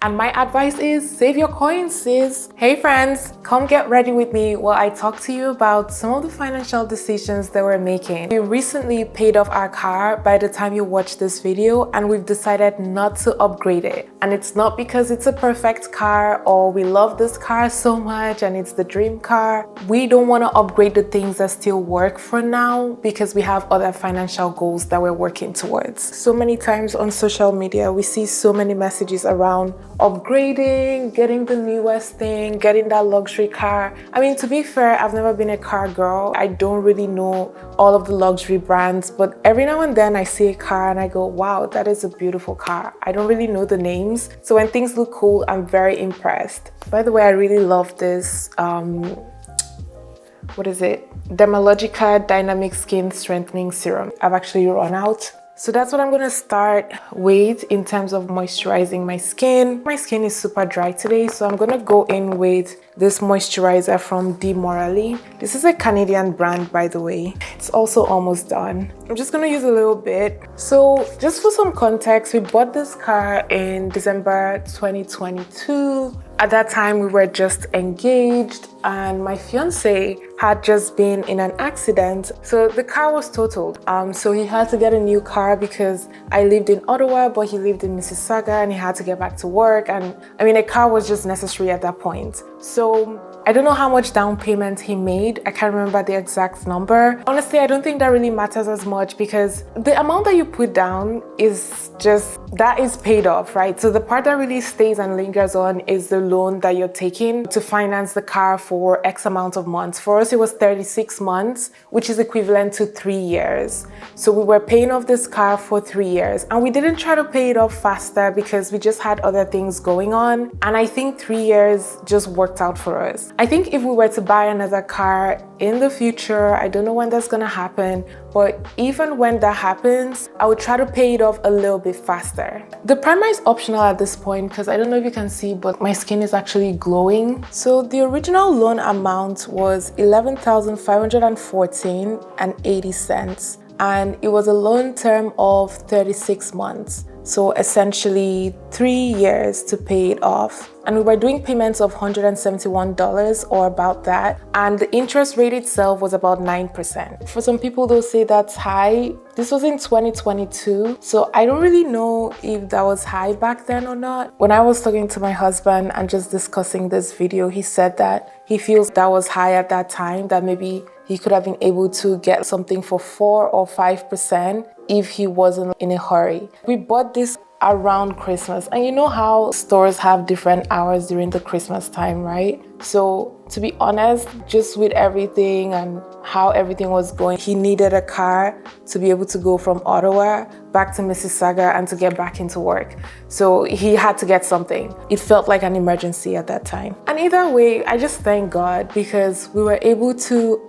And my advice is save your coins, sis. Hey friends, come get ready with me while I talk to you about some of the financial decisions that we're making. We recently paid off our car by the time you watch this video, and we've decided not to upgrade it. And it's not because it's a perfect car or we love this car so much and it's the dream car. We don't want to upgrade the things that still work for now because we have other financial goals that we're working towards. So many times on social media, we see so many messages around upgrading, getting the newest thing, getting that luxury car. I mean, to be fair, I've never been a car girl. I don't really know all of the luxury brands, but every now and then I see a car and I go, wow, that is a beautiful car. I don't really know the names. So when things look cool, I'm very impressed. By the way, I really love this, what is it? Dermalogica Dynamic Skin Strengthening Serum. I've actually run out. So that's what I'm gonna start with in terms of moisturizing my skin. My skin is super dry today, so I'm gonna go in with this moisturizer from Morally. This is a Canadian brand, by the way. It's also almost done. I'm just gonna use a little bit. So just for some context, we bought this car in December 2022. At that time, we were just engaged and my fiance had just been in an accident. So the car was totaled. So he had to get a new car because I lived in Ottawa, but he lived in Mississauga and he had to get back to work. And I mean, a car was just necessary at that point. So I don't know how much down payment he made. I can't remember the exact number. Honestly, I don't think that really matters as much because the amount that you put down is just, that is paid off, right? So the part that really stays and lingers on is the loan that you're taking to finance the car for X amount of months. For us, it was 36 months, which is equivalent to 3 years. So we were paying off this car for 3 years and we didn't try to pay it off faster because we just had other things going on. And I think 3 years just worked out for us. I think if we were to buy another car in the future, I don't know when that's gonna happen, but even when that happens, I would try to pay it off a little bit faster. The primer is optional at this point because I don't know if you can see, but my skin is actually glowing. So the original loan amount was $11,514.80, and it was a loan term of 36 months. So essentially 3 years to pay it off. And we were doing payments of $171 or about that. And the interest rate itself was about 9%. For some people, they'll say that's high. This was in 2022. So I don't really know if that was high back then or not. When I was talking to my husband and just discussing this video, he said that he feels that was high at that time, that maybe he could have been able to get something for 4 or 5% if he wasn't in a hurry. We bought this around Christmas, and you know how stores have different hours during the Christmas time, right? So to be honest, just with everything and how everything was going, he needed a car to be able to go from Ottawa back to Mississauga and to get back into work. So he had to get something. It felt like an emergency at that time. And either way, I just thank God because we were able to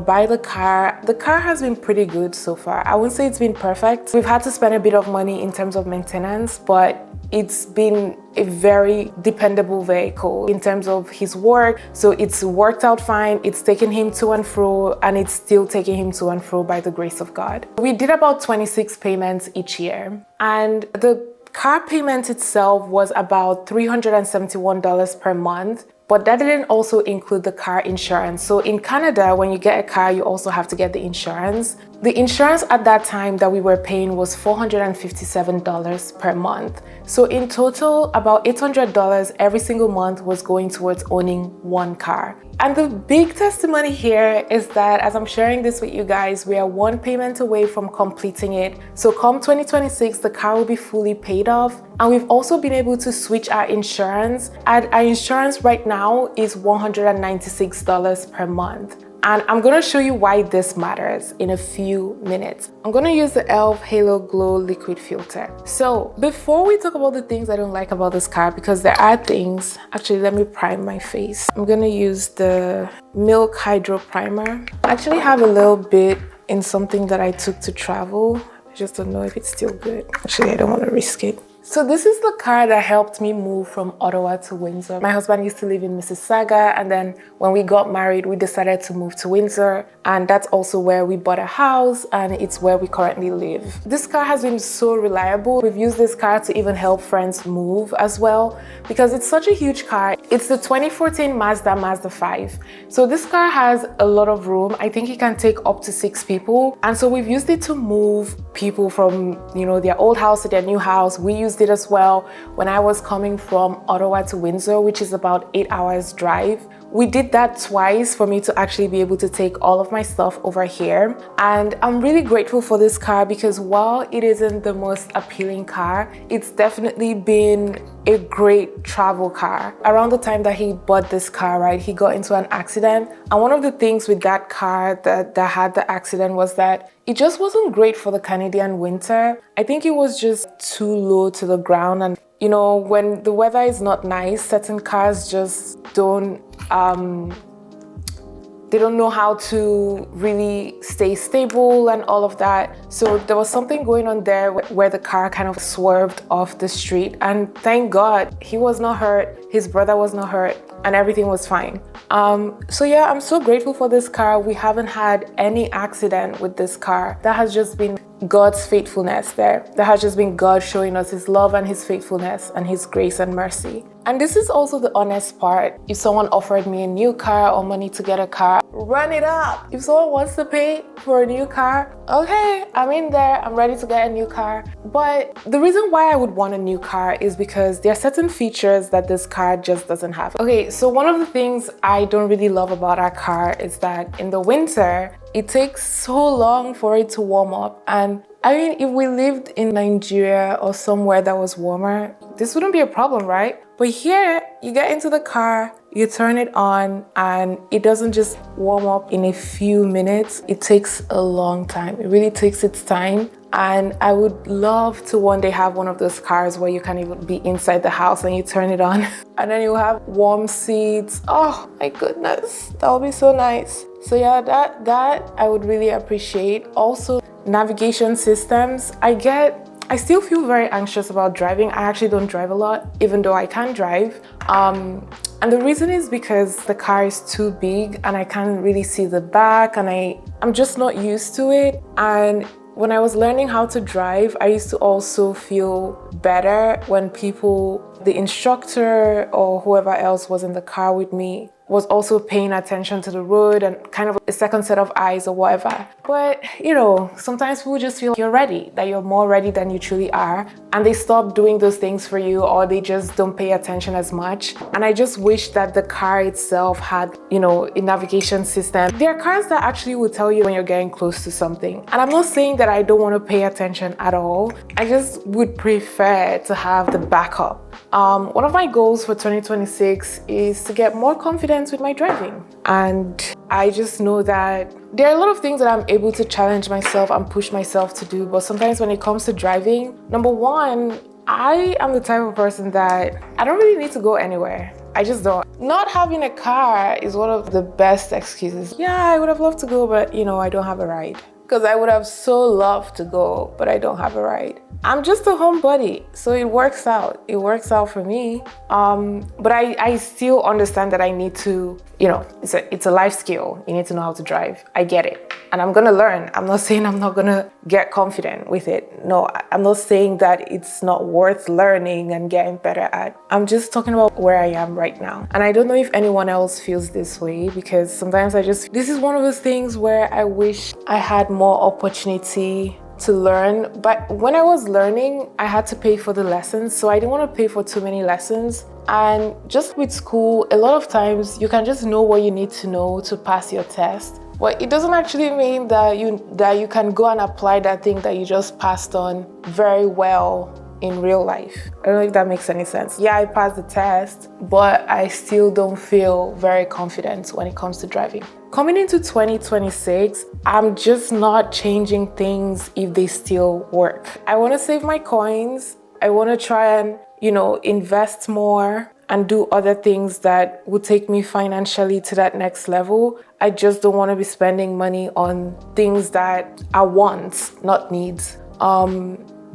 buy the car. The car has been pretty good so far. I wouldn't say it's been perfect. We've had to spend a bit of money in terms of maintenance, but it's been a very dependable vehicle in terms of his work. So it's worked out fine. It's taken him to and fro, and it's still taking him to and fro by the grace of God. We did about 26 payments each year, and the car payment itself was about $371 per month. But that didn't also include the car insurance. So in Canada, when you get a car, you also have to get the insurance. The insurance at that time that we were paying was $457 per month. So in total, about $800 every single month was going towards owning one car. And the big testimony here is that as I'm sharing this with you guys, we are one payment away from completing it. So come 2026, the car will be fully paid off. And we've also been able to switch our insurance. And our insurance right now is $196 per month. And I'm gonna show you why this matters in a few minutes. I'm gonna use the e.l.f. Halo Glow Liquid Filter. So before we talk about the things I don't like about this car, because there are things, actually let me prime my face. I'm gonna use the Milk Hydro Primer. I actually have a little bit in something that I took to travel. I just don't know if it's still good. Actually, I don't wanna risk it. So this is the car that helped me move from Ottawa to Windsor. My husband used to live in Mississauga, and then when we got married, we decided to move to Windsor, and that's also where we bought a house, and it's where we currently live. This car has been so reliable. We've used this car to even help friends move as well, because it's such a huge car. It's the 2014 Mazda 5. So this car has a lot of room. I think it can take up to 6 people, and so we've used it to move people from, their old house to their new house. We used it as well when I was coming from Ottawa to Windsor, which is about 8 hours drive. We did that twice for me to actually be able to take all of my stuff over here. And I'm really grateful for this car because while it isn't the most appealing car, it's definitely been a great travel car. Around the time that he bought this car, right, he got into an accident. And one of the things with that car that had the accident was that it just wasn't great for the Canadian winter. I think it was just too low to the ground. And when the weather is not nice, certain cars just they don't know how to really stay stable and all of that. So there was something going on there where the car kind of swerved off the street. And thank God he was not hurt, his brother was not hurt, and everything was fine. So yeah, I'm so grateful for this car. We haven't had any accident with this car. That has just been God's faithfulness there. That has just been God showing us his love and his faithfulness and his grace and mercy. And this is also the honest part. If someone offered me a new car or money to get a car, run it up. If someone wants to pay for a new car, okay, I'm in there, I'm ready to get a new car. But the reason why I would want a new car is because there are certain features that this car just doesn't have. Okay, so one of the things I don't really love about our car is that in the winter, it takes so long for it to warm up. And I mean, if we lived in Nigeria or somewhere that was warmer, this wouldn't be a problem, right? But here, you get into the car, you turn it on, and it doesn't just warm up in a few minutes. It takes a long time. It really takes its time. And I would love to one day have one of those cars where you can even be inside the house and you turn it on and then you have warm seats. Oh my goodness, that would be so nice. So yeah, that I would really appreciate. Also, navigation systems. I still feel very anxious about driving. I actually don't drive a lot, even though I can drive. And the reason is because the car is too big and I can't really see the back, and I'm just not used to it. And when I was learning how to drive, I used to also feel better when the instructor or whoever else was in the car with me, was also paying attention to the road and kind of a second set of eyes or whatever. But, sometimes people just feel you're ready, that you're more ready than you truly are. And they stop doing those things for you, or they just don't pay attention as much. And I just wish that the car itself had, a navigation system. There are cars that actually will tell you when you're getting close to something. And I'm not saying that I don't want to pay attention at all. I just would prefer to have the backup. One of my goals for 2026 is to get more confidence with my driving. And I just know that there are a lot of things that I'm able to challenge myself and push myself to do. But sometimes when it comes to driving, number one, I am the type of person that I don't really need to go anywhere. I just don't. Not having a car is one of the best excuses. Yeah, I would have loved to go, but I don't have a ride. Because I would have so loved to go, but I don't have a ride. I'm just a homebody, so it works out. It works out for me. But I still understand that I need to, it's a life skill. You need to know how to drive. I get it. And I'm gonna learn. I'm not saying I'm not gonna get confident with it. No, I'm not saying that it's not worth learning and getting better at. I'm just talking about where I am right now. And I don't know if anyone else feels this way, because sometimes this is one of those things where I wish I had more opportunity to learn. But when I was learning, I had to pay for the lessons, so I didn't want to pay for too many lessons. And just with school, a lot of times you can just know what you need to know to pass your test. But it doesn't actually mean that you can go and apply that thing that you just passed on very well in real life. I don't know if that makes any sense. Yeah, I passed the test, but I still don't feel very confident when it comes to driving. Coming into 2026, I'm just not changing things if they still work. I want to save my coins. I want to try and, invest more and do other things that will take me financially to that next level. I just don't want to be spending money on things that are wants, not needs.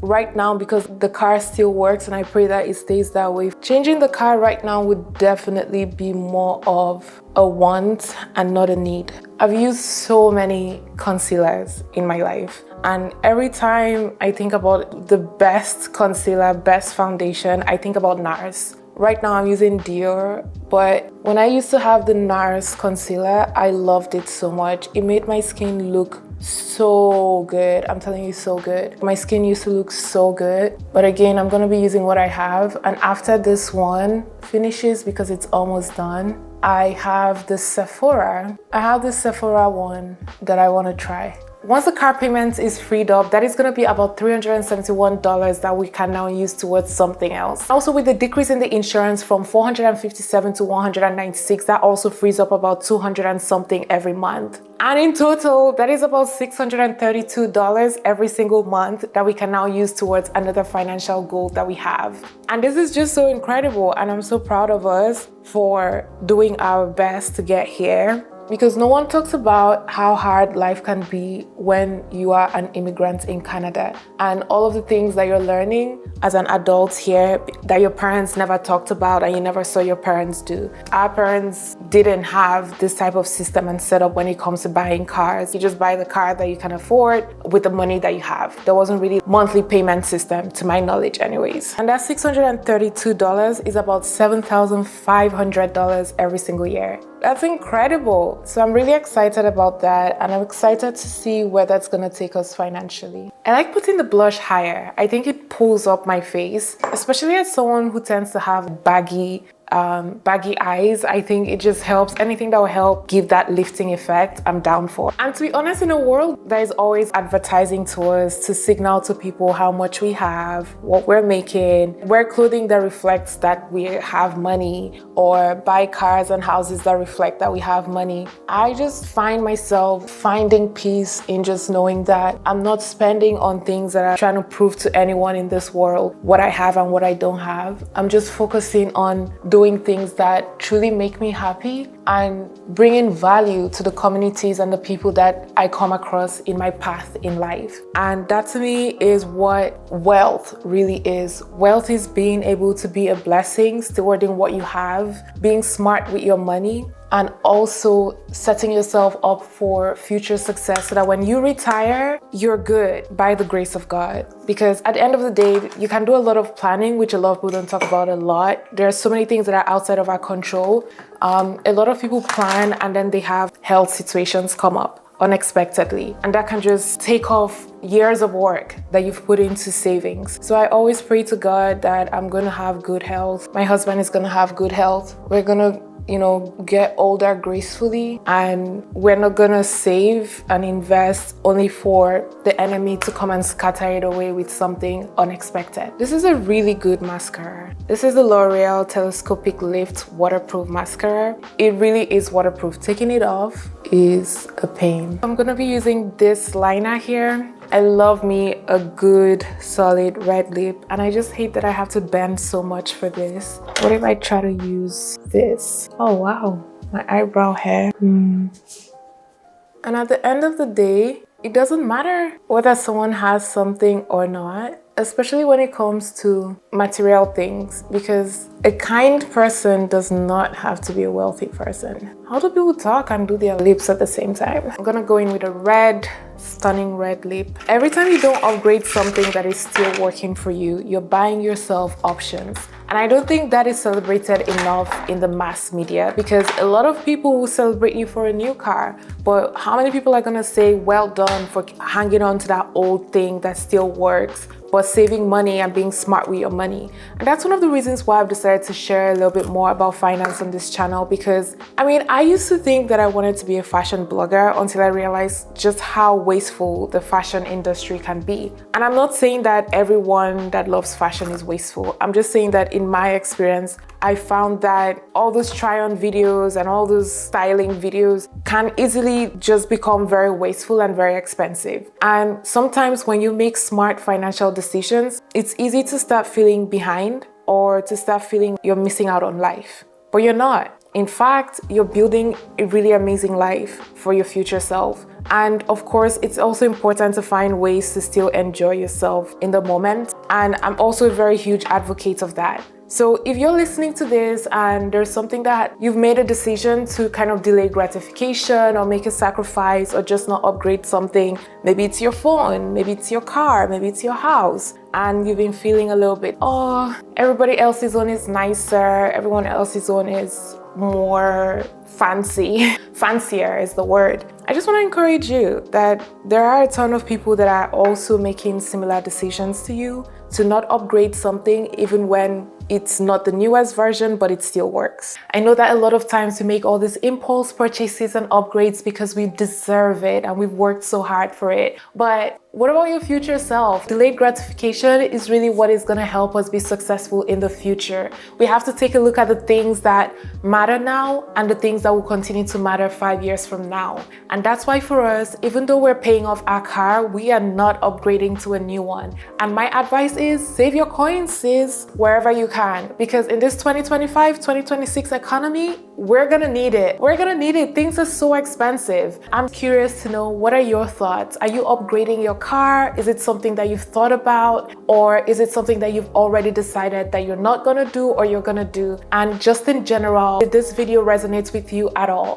right now, because the car still works and I pray that it stays that way, changing the car right now would definitely be more of a want and not a need. I've used so many concealers in my life, and every time I think about the best concealer, best foundation, I think about NARS. Right now I'm using Dior, but when I used to have the NARS concealer, I loved it so much. It made my skin look so good. I'm telling you, so good. My skin used to look so good, but again, I'm gonna be using what I have. And after this one finishes, because it's almost done, I have the Sephora. I have the Sephora one that I wanna try. Once the car payment is freed up, that is going to be about $371 that we can now use towards something else. Also, with the decrease in the insurance from $457 to $196, that also frees up about $200 and something every month. And in total, that is about $632 every single month that we can now use towards another financial goal that we have. And this is just so incredible, and I'm so proud of us for doing our best to get here. Because no one talks about how hard life can be when you are an immigrant in Canada, and all of the things that you're learning as an adult here that your parents never talked about and you never saw your parents do. Our parents didn't have this type of system and setup when it comes to buying cars. You just buy the car that you can afford with the money that you have. There wasn't really a monthly payment system, to my knowledge anyways. And that $632 is about $7,500 every single year. That's incredible. So I'm really excited about that, and I'm excited to see where that's gonna take us financially. I like putting the blush higher. I think it pulls up my face, especially as someone who tends to have baggy eyes. I think it just helps. Anything that will help give that lifting effect, I'm down for. And to be honest, in a world that is always advertising to us to signal to people how much we have, what we're making, wear clothing that reflects that we have money, or buy cars and houses that reflect that we have money, I just find myself finding peace in just knowing that I'm not spending on things that are trying to prove to anyone in this world what I have and what I don't have. I'm just focusing on doing things that truly make me happy and bringing value to the communities and the people that I come across in my path in life. And that to me is what wealth really is. Wealth is being able to be a blessing, stewarding what you have, being smart with your money, and also setting yourself up for future success so that when you retire, you're good by the grace of God. Because at the end of the day, you can do a lot of planning, which a lot of people don't talk about a lot. There are so many things that are outside of our control. A lot of people plan and then they have health situations come up unexpectedly, and that can just take off years of work that you've put into savings. So I always pray to God that I'm gonna have good health. My husband is gonna have good health. We're gonna get older gracefully, and we're not gonna save and invest only for the enemy to come and scatter it away with something unexpected. This is a really good mascara. This is the L'Oreal Telescopic Lift Waterproof Mascara. It really is waterproof. Taking it off is a pain. I'm gonna be using this liner here. I love me a good solid red lip, and I just hate that I have to bend so much for this. What if I try to use this? Oh wow, my eyebrow hair. And at the end of the day, it doesn't matter whether someone has something or not, especially when it comes to material things, because a kind person does not have to be a wealthy person. How do people talk and do their lips at the same time? I'm gonna go in with a red, stunning red lip. Every time you don't upgrade something that is still working for you, you're buying yourself options. And I don't think that is celebrated enough in the mass media, because a lot of people will celebrate you for a new car, but how many people are gonna say, well done for hanging on to that old thing that still works, but saving money and being smart with your money? And that's one of the reasons why I've decided to share a little bit more about finance on this channel, because I used to think that I wanted to be a fashion blogger until I realized just how wasteful the fashion industry can be. And I'm not saying that everyone that loves fashion is wasteful. I'm just saying that in my experience, I found that all those try-on videos and all those styling videos can easily just become very wasteful and very expensive. And sometimes when you make smart financial decisions, it's easy to start feeling behind or to start feeling you're missing out on life. But you're not. In fact, you're building a really amazing life for your future self. And of course, it's also important to find ways to still enjoy yourself in the moment. And I'm also a very huge advocate of that. So if you're listening to this and there's something that you've made a decision to kind of delay gratification or make a sacrifice or just not upgrade something, maybe it's your phone, maybe it's your car, maybe it's your house, and you've been feeling a little bit, oh, everybody else's own is nicer, everyone else's own is more fancy. Fancier is the word. I just want to encourage you that there are a ton of people that are also making similar decisions to you to not upgrade something even when it's not the newest version, but it still works. I know that a lot of times we make all these impulse purchases and upgrades because we deserve it and we've worked so hard for it. But what about your future self? Delayed gratification is really what is going to help us be successful in the future. We have to take a look at the things that matter now and the things that will continue to matter 5 years from now. And that's why for us, even though we're paying off our car, we are not upgrading to a new one. And my advice is save your coins, sis, wherever you can. Because in this 2025, 2026 economy, we're gonna need it. We're gonna need it. Things are so expensive. I'm curious to know, what are your thoughts? Are you upgrading your car? Is it something that you've thought about? Or is it something that you've already decided that you're not gonna do or you're gonna do? And just in general, did this video resonate with you at all?